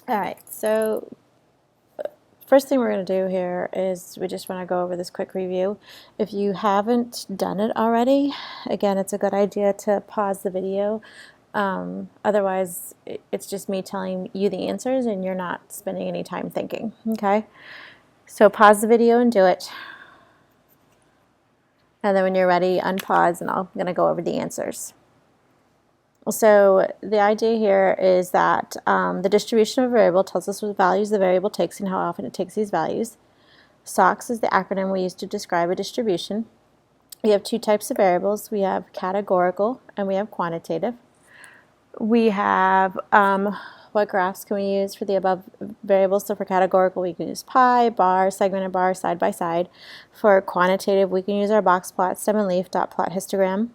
All right, so first thing we're going to do here is we just want to go over this quick review. If you haven't done it already, again, it's a good idea to pause the video. Otherwise, it's just me telling you the answers and you're not spending any time thinking, okay? So pause the video and do it. And then when you're ready, unpause and I'm going to go over the answers. So the idea here is that the distribution of a variable tells us what values the variable takes and how often it takes these values. SOX is the acronym we use to describe a distribution. We have two types of variables. We have categorical and we have quantitative. We have what graphs can we use for the above variables? So for categorical, we can use pie, bar, segmented bar, side by side. For quantitative, we can use our box plot, stem and leaf, dot plot, histogram.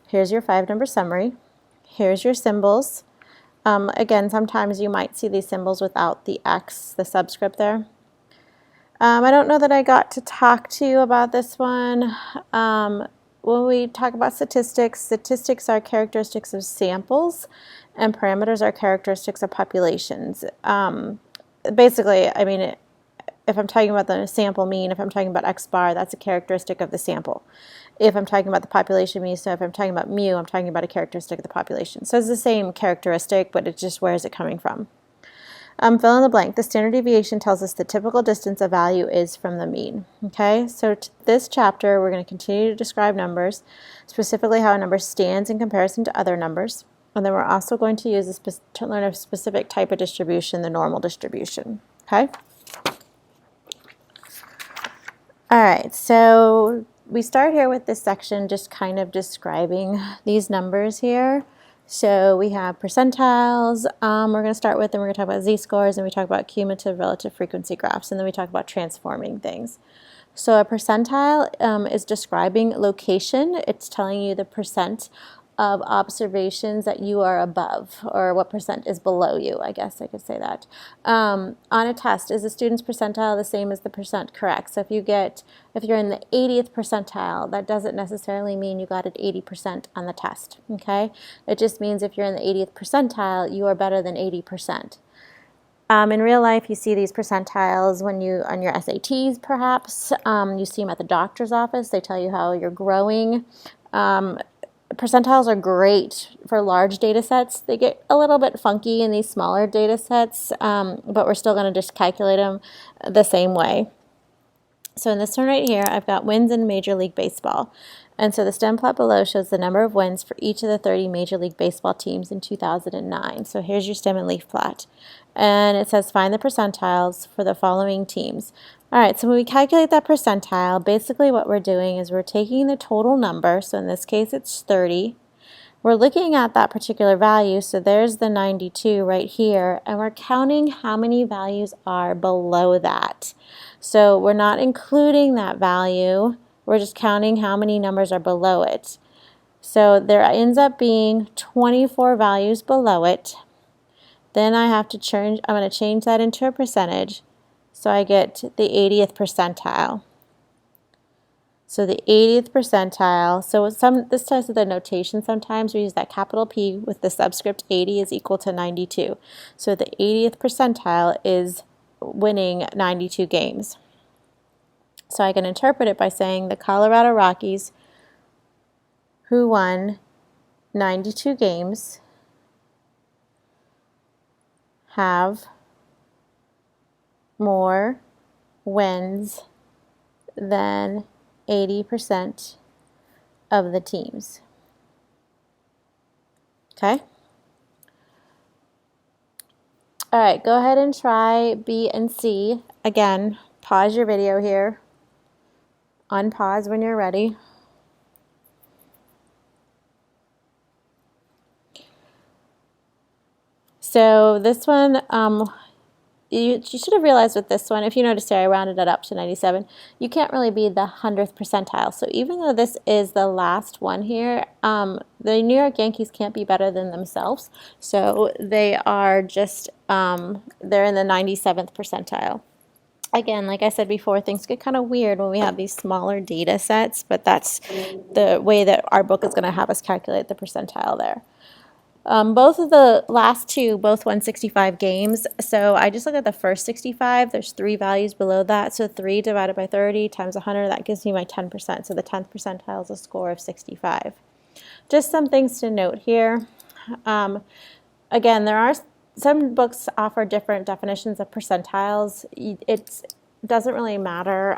Here's your 5-number summary. Here's your symbols. Again, sometimes you might see these symbols without the X, the subscript there. I don't know that I got to talk to you about this one. When we talk about statistics, statistics are characteristics of samples and parameters are characteristics of populations. Basically, I mean, if I'm talking about the sample mean, if I'm talking about X bar, that's a characteristic of the sample. If I'm talking about the population mean, so if I'm talking about mu, I'm talking about a characteristic of the population. So it's the same characteristic, but it's just where is it coming from. Fill in the blank. The standard deviation tells us the typical distance a value is from the mean. Okay, so this chapter we're going to continue to describe numbers, specifically how a number stands in comparison to other numbers. And then we're also going to use to learn a specific type of distribution, the normal distribution. Okay? All right, so we start here with this section just kind of describing these numbers here. So we have percentiles, we're going to start with, and we're going to talk about z-scores, and we talk about cumulative relative frequency graphs, and then we talk about transforming things. So a percentile is describing location. It's telling you the percent of observations that you are above, or what percent is below you, I guess I could say that. On a test, is the student's percentile the same as the percent correct? So if you're in the 80th percentile, that doesn't necessarily mean you got it 80% on the test, okay? It just means if you're in the 80th percentile, you are better than 80%. In real life, you see these percentiles when on your SATs, perhaps. You see them at the doctor's office. They tell you how you're growing. Percentiles are great for large data sets. They get a little bit funky in these smaller data sets, but we're still going to just calculate them the same way. So in this one right here, I've got wins in Major League Baseball. And so the stem plot below shows the number of wins for each of the 30 Major League Baseball teams in 2009. So here's your stem and leaf plot. And it says find the percentiles for the following teams. All right, so when we calculate that percentile, basically what we're doing is we're taking the total number, so in this case it's 30. We're looking at that particular value, so there's the 92 right here, and we're counting how many values are below that. So we're not including that value, we're just counting how many numbers are below it. So there ends up being 24 values below it. Then I'm going to change that into a percentage. So I get the 80th percentile. So the 80th percentile, so this tells you the notation sometimes we use that capital P with the subscript 80 is equal to 92. So the 80th percentile is winning 92 games. So I can interpret it by saying the Colorado Rockies, who won 92 games, have more wins than 80% of the teams. Okay? All right, go ahead and try B and C. Again, pause your video here. Unpause when you're ready. So this one, you should have realized with this one, if you noticed here, I rounded it up to 97. You can't really be the 100th percentile. So even though this is the last one here, the New York Yankees can't be better than themselves. So they are just, they're in the 97th percentile. Again, like I said before, things get kind of weird when we have these smaller data sets, but that's the way that our book is going to have us calculate the percentile there. Both of the last two, both won 65 games. So I just look at the first 65. There's 3 values below that. So 3 divided by 30 times 100, that gives me my 10%. So the 10th percentile is a score of 65. Just some things to note here. Again, there are some books offer different definitions of percentiles. It doesn't really matter.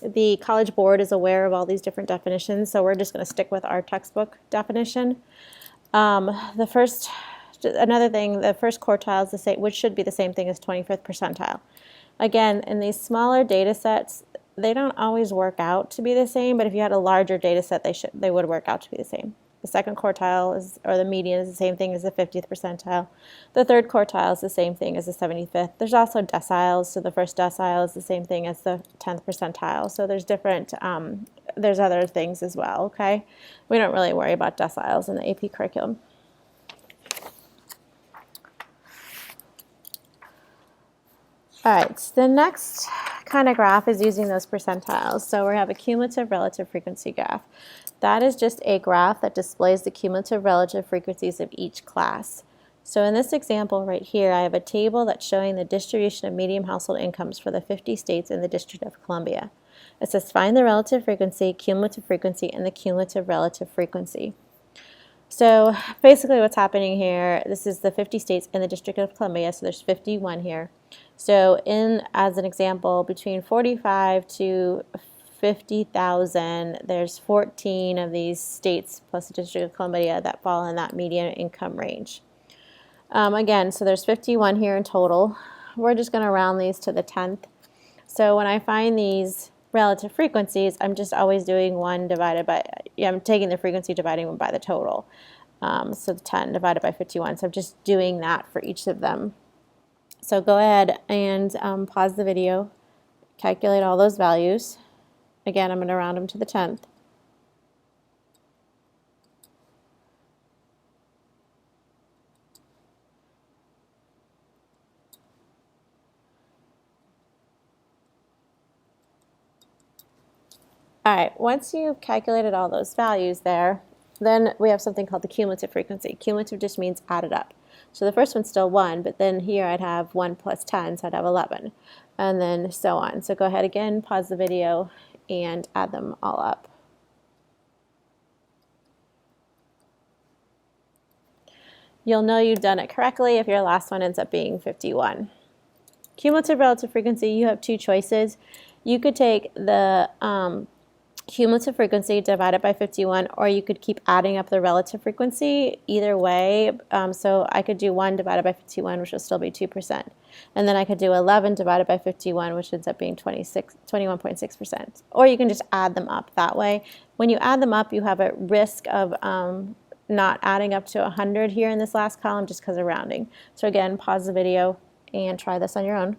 The College Board is aware of all these different definitions, so we're just going to stick with our textbook definition. Another thing, the first quartile is the same, which should be the same thing as 25th percentile. Again, in these smaller data sets, they don't always work out to be the same, but if you had a larger data set, they would work out to be the same. The second quartile or the median is the same thing as the 50th percentile. The third quartile is the same thing as the 75th. There's also deciles, so the first decile is the same thing as the 10th percentile. So there's there's other things as well, okay? We don't really worry about deciles in the AP curriculum. All right, so the next kind of graph is using those percentiles. So we have a cumulative relative frequency graph. That is just a graph that displays the cumulative relative frequencies of each class. So in this example right here, I have a table that's showing the distribution of median household incomes for the 50 states in the District of Columbia. It says find the relative frequency, cumulative frequency, and the cumulative relative frequency. So basically what's happening here, this is the 50 states in the District of Columbia, so there's 51 here. So as an example, between 45 to 50,000, there's 14 of these states plus the District of Columbia that fall in that median income range. Again, so there's 51 here in total. We're just going to round these to the 10th. So when I find these relative frequencies, I'm just always doing 1 divided by, I'm taking the frequency dividing them by the total. So 10 divided by 51. So I'm just doing that for each of them. So go ahead and pause the video, calculate all those values. Again, I'm going to round them to the 10th. All right, once you've calculated all those values there, then we have something called the cumulative frequency. Cumulative just means added up. So the first one's still 1, but then here I'd have 1 plus 10, so I'd have 11, and then so on. So go ahead again, pause the video, and add them all up. You'll know you've done it correctly if your last one ends up being 51. Cumulative relative frequency, you have 2 choices. You could take the cumulative frequency divided by 51, or you could keep adding up the relative frequency. Either way, so I could do 1 divided by 51, which will still be 2%. And then I could do 11 divided by 51, which ends up being 21.6%. Or you can just add them up that way. When you add them up, you have a risk of not adding up to 100 here in this last column just because of rounding. So again, pause the video and try this on your own.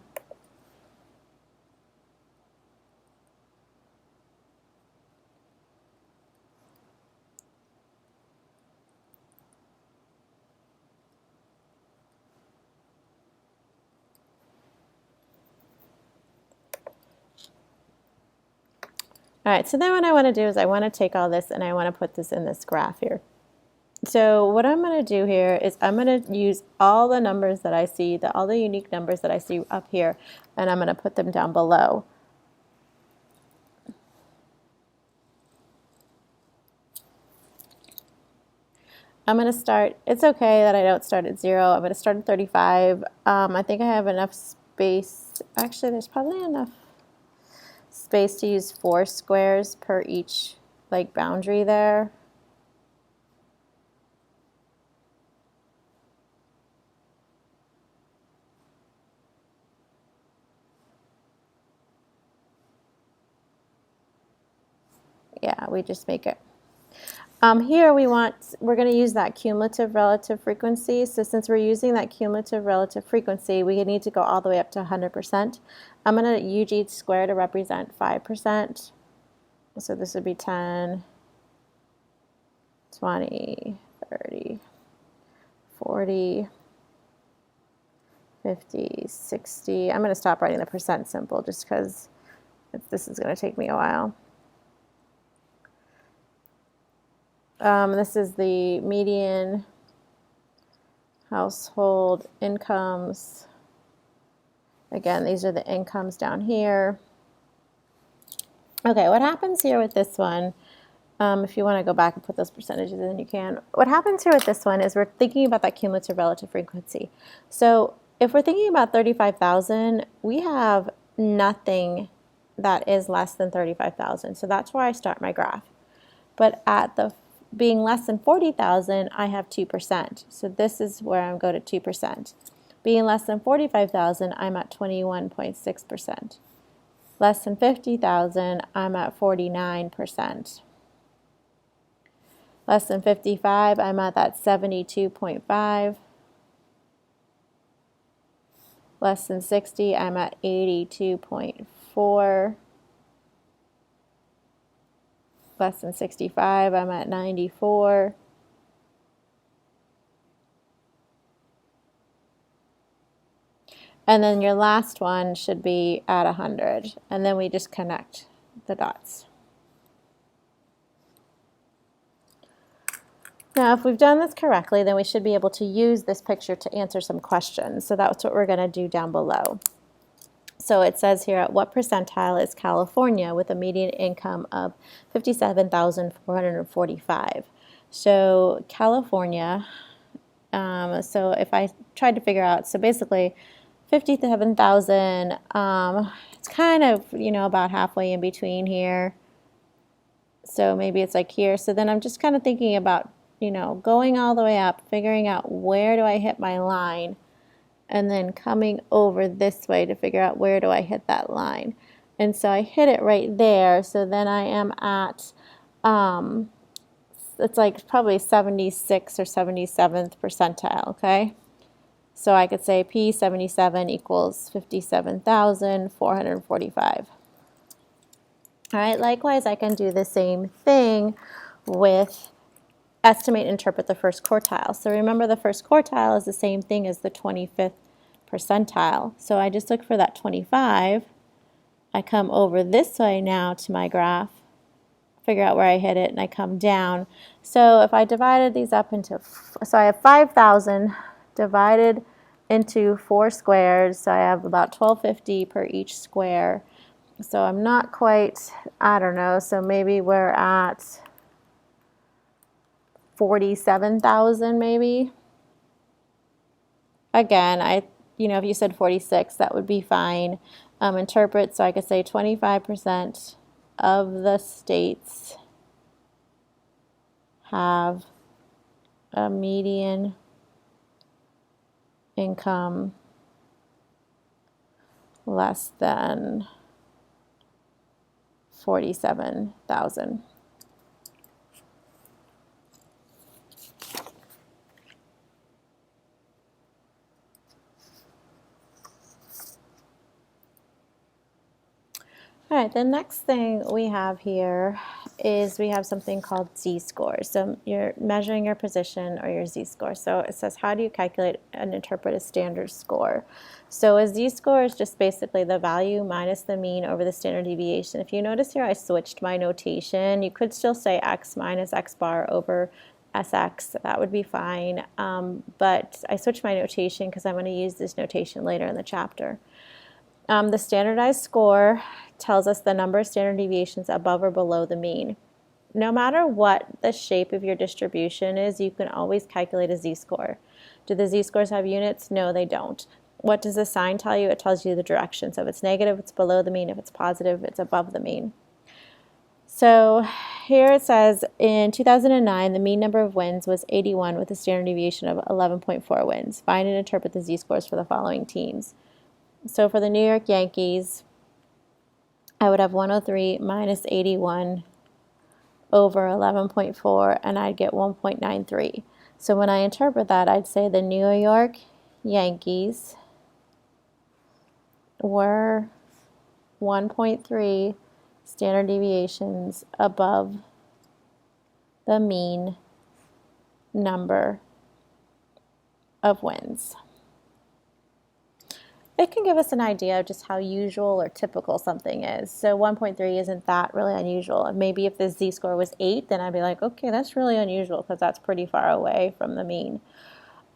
All right, so then what I want to do is I want to take all this and I want to put this in this graph here. So what I'm going to do here is I'm going to use all the numbers that I see, all the unique numbers that I see up here, and I'm going to put them down below. I'm going to start, it's okay that I don't start at 0. I'm going to start at 35. I think I have enough space. Actually, there's probably enough space to use 4 squares per each boundary there. Yeah, we just make it. Here we're going to use that cumulative relative frequency. So since we're using that cumulative relative frequency, we need to go all the way up to 100%. I'm going to use each square to represent 5%. So this would be 10, 20, 30, 40, 50, 60. I'm going to stop writing the percent simple just because this is going to take me a while. This is the median household incomes. Again, these are the incomes down here. Okay, what happens here with this one, if you want to go back and put those percentages in, you can. What happens here with this one is we're thinking about that cumulative relative frequency. So if we're thinking about 35,000, we have nothing that is less than 35,000. So that's where I start my graph. But at the being less than 40,000, I have 2%. So this is where I'm going to 2%. Being less than 45,000, I'm at 21.6%. Less than 50,000, I'm at 49%. Less than 55, I'm at that 72.5. Less than 60, I'm at 82.4. Less than 65, I'm at 94. And then your last one should be at 100. And then we just connect the dots. Now, if we've done this correctly, then we should be able to use this picture to answer some questions. So that's what we're going to do down below. So it says here, at what percentile is California with a median income of 57,445? So California, so if I tried to figure out, so basically 57,000, it's kind of, about halfway in between here. So maybe it's like here. So then I'm just kind of thinking about, going all the way up, figuring out where do I hit my line, and then coming over this way to figure out where do I hit that line. And so I hit it right there. So then I am at, it's like probably 76th or 77th percentile, okay? So I could say P77 equals 57,445. All right, likewise, I can do the same thing with estimate and interpret the first quartile. So remember, the first quartile is the same thing as the 25th percentile. So I just look for that 25. I come over this way now to my graph, figure out where I hit it, and I come down. So if I divided these up into, so I have 5,000 divided into 4 squares, so I have about 1250 per each square. So I'm not quite, I don't know, so maybe we're at 47,000 maybe. Again, if you said 46, that would be fine. Interpret, so I could say 25% of the states have a median income less than 47,000. All right, the next thing we have here is we have something called z-score. So you're measuring your position or your z-score. So it says, how do you calculate and interpret a standard score? So a z-score is just basically the value minus the mean over the standard deviation. If you notice here, I switched my notation. You could still say x minus x bar over sx. That would be fine. But I switched my notation because I'm going to use this notation later in the chapter. The standardized score tells us the number of standard deviations above or below the mean. No matter what the shape of your distribution is, you can always calculate a z-score. Do the z-scores have units? No, they don't. What does the sign tell you? It tells you the direction. So if it's negative, it's below the mean. If it's positive, it's above the mean. So here it says, in 2009, the mean number of wins was 81 with a standard deviation of 11.4 wins. Find and interpret the z-scores for the following teams. So for the New York Yankees, I would have 103 minus 81 over 11.4, and I'd get 1.93. So when I interpret that, I'd say the New York Yankees were 1.3 standard deviations above the mean number of wins. It can give us an idea of just how usual or typical something is. So 1.3 isn't that really unusual. And maybe if the z-score was 8, then I'd be like, okay, that's really unusual because that's pretty far away from the mean.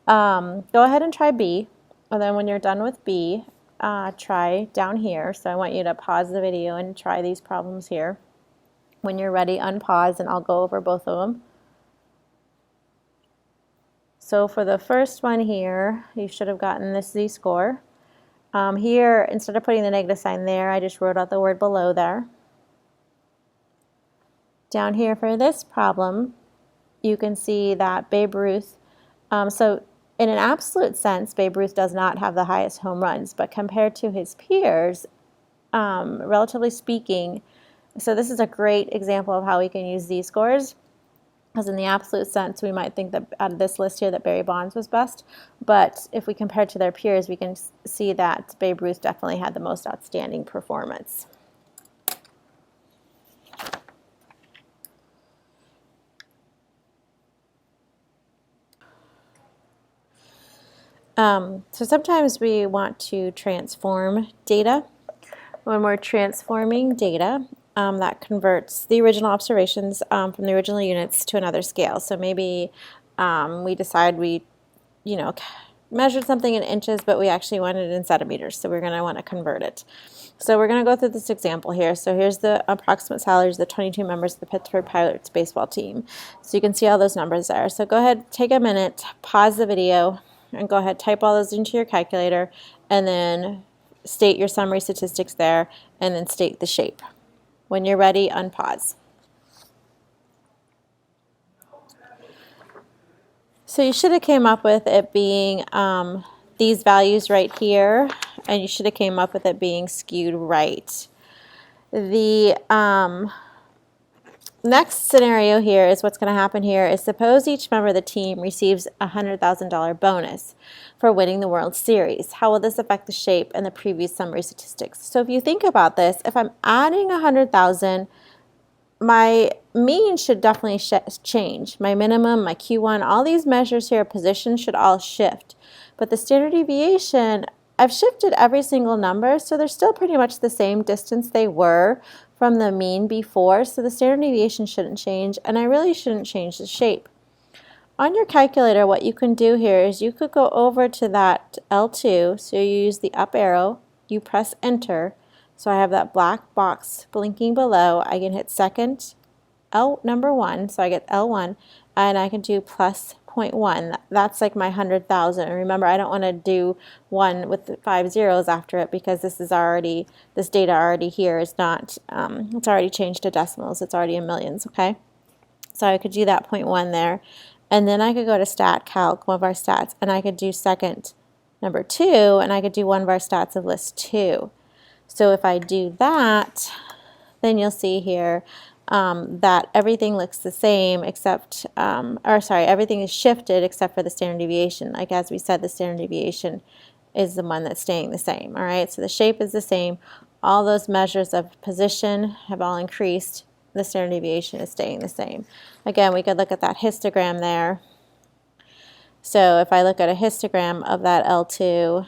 Go ahead and try B, and then when you're done with B, try down here. So I want you to pause the video and try these problems here. When you're ready, unpause, and I'll go over both of them. So for the first one here, you should have gotten this z-score. Here, instead of putting the negative sign there, I just wrote out the word below there. Down here for this problem, you can see that Babe Ruth, so in an absolute sense, Babe Ruth does not have the highest home runs, but compared to his peers, relatively speaking, so this is a great example of how we can use z-scores, because in the absolute sense, we might think that out of this list here that Barry Bonds was best, but if we compare to their peers, we can see that Babe Ruth definitely had the most outstanding performance. So sometimes we want to transform data. When we're transforming data, that converts the original observations from the original units to another scale. So maybe we decide we, measured something in inches, but we actually wanted it in centimeters. So we're going to want to convert it. So we're going to go through this example here. So here's the approximate salaries of the 22 members of the Pittsburgh Pirates baseball team. So you can see all those numbers there. So go ahead, take a minute, pause the video, and go ahead, type all those into your calculator, and then state your summary statistics there, and then state the shape. When you're ready, unpause. So you should have came up with it being these values right here, and you should have came up with it being skewed right. The next scenario here is what's going to happen here is suppose each member of the team receives a $100,000 bonus for winning the World Series. How will this affect the shape and the previous summary statistics? So if you think about this, if I'm adding 100,000, my mean should definitely change. My minimum, my Q1, all these measures here, position should all shift. But the standard deviation, I've shifted every single number, so they're still pretty much the same distance they were from the mean before, so the standard deviation shouldn't change, and I really shouldn't change the shape. On your calculator, what you can do here is you could go over to that L2, so you use the up arrow, you press enter, so I have that black box blinking below. I can hit second number 1, so I get L1, and I can do plus 0.1. That's like my 100,000. And remember, I don't want to do 1 with 5 zeros after it because this data already here is not, it's already changed to decimals. It's already in millions, okay? So I could do that 0.1 there. And then I could go to stat calc, one of our stats, and I could do second number 2, and I could do one of our stats of list 2. So if I do that, then you'll see here that everything looks the same except, everything is shifted except for the standard deviation. Like as we said, the standard deviation is the one that's staying the same. All right, so the shape is the same. All those measures of position have all increased. The standard deviation is staying the same. Again, we could look at that histogram there. So if I look at a histogram of that L2,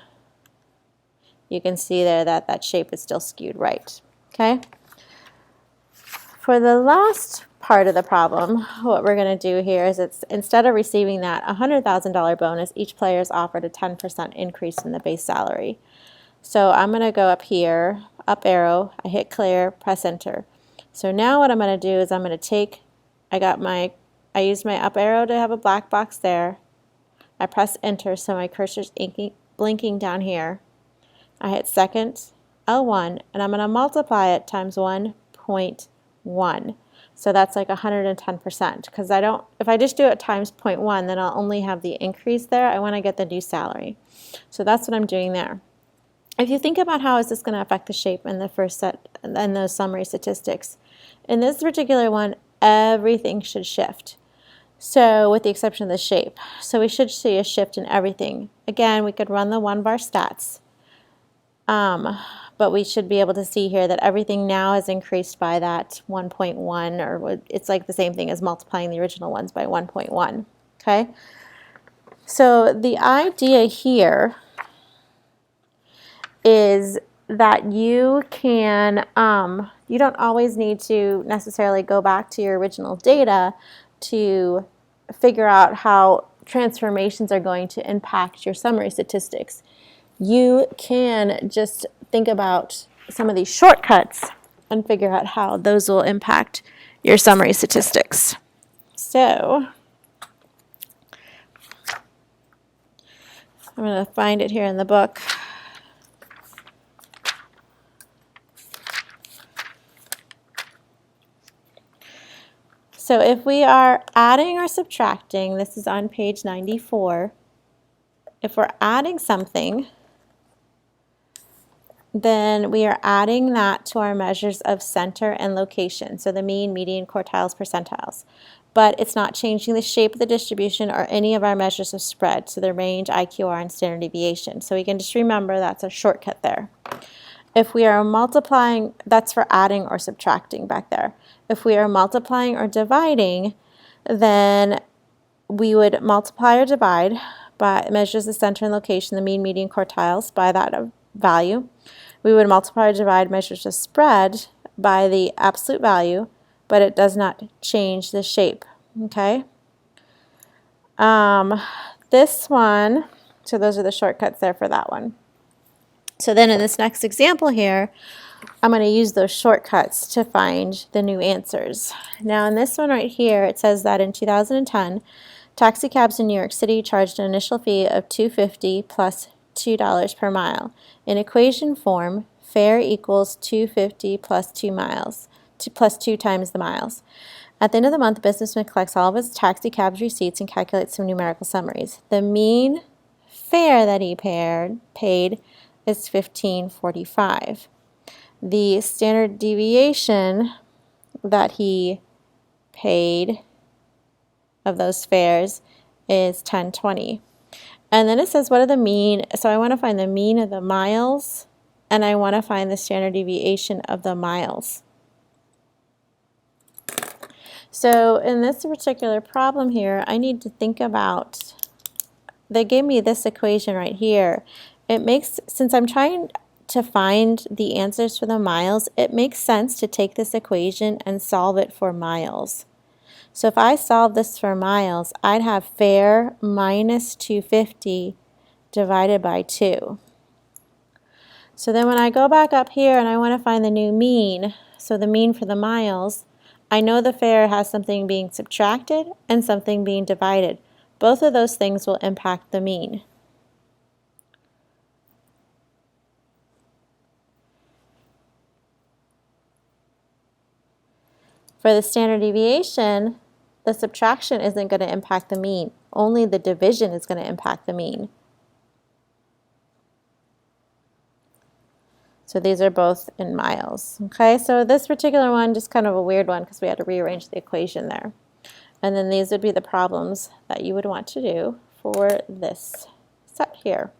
you can see there that that shape is still skewed right, okay? For the last part of the problem, what we're going to do here is instead of receiving that $100,000 bonus, each player is offered a 10% increase in the base salary. So I'm going to go up here, up arrow, I hit clear, press enter. So now what I'm going to do is I'm going to take, I used my up arrow to have a black box there. I press enter, so my cursor's blinking down here. I hit second, L1, and I'm going to multiply it times 1.1. So that's like 110%, because if I just do it times 0.1, then I'll only have the increase there. I want to get the new salary. So that's what I'm doing there. If you think about how is this going to affect the shape in the first set and those summary statistics, in this particular one, everything should shift. So with the exception of the shape. So we should see a shift in everything. Again, we could run the one of our stats. But we should be able to see here that everything now is increased by that 1.1, or it's like the same thing as multiplying the original ones by 1.1, okay? So the idea here is that you can, you don't always need to necessarily go back to your original data to figure out how transformations are going to impact your summary statistics. You can just think about some of these shortcuts and figure out how those will impact your summary statistics. So I'm going to find it here in the book. So if we are adding or subtracting, this is on page 94, if we're adding something, then we are adding that to our measures of center and location, so the mean, median, quartiles, percentiles. But it's not changing the shape of the distribution or any of our measures of spread, so the range, IQR, and standard deviation. So we can just remember that's a shortcut there. If we are multiplying, that's for adding or subtracting back there. If we are multiplying or dividing, then we would multiply or divide by measures the center and location, the mean, median, quartiles by that value. We would multiply or divide measures of spread by the absolute value, but it does not change the shape, okay? This one, so those are the shortcuts there for that one. So then in this next example here, I'm going to use those shortcuts to find the new answers. Now in this one right here, it says that in 2010, taxi cabs in New York City charged an initial fee of $2.50 plus $2 per mile. In equation form, fare equals $2.50 plus 2 miles, plus 2 times the miles. At the end of the month, the businessman collects all of his taxi cabs receipts and calculates some numerical summaries. The mean fare that he paid is $15.45. The standard deviation that he paid of those fares is $10.20. And then it says what are the mean, so I want to find the mean of the miles and I want to find the standard deviation of the miles. So in this particular problem here, I need to think about, they gave me this equation right here. It makes, since I'm trying to find the answers for the miles, it makes sense to take this equation and solve it for miles. So if I solve this for miles, I'd have fare minus 250 divided by 2. So then when I go back up here and I want to find the new mean, so the mean for the miles, I know the fare has something being subtracted and something being divided. Both of those things will impact the mean. For the standard deviation, the subtraction isn't going to impact the mean. Only the division is going to impact the mean. So these are both in miles. Okay, so this particular one, just kind of a weird one because we had to rearrange the equation there. And then these would be the problems that you would want to do for this set here.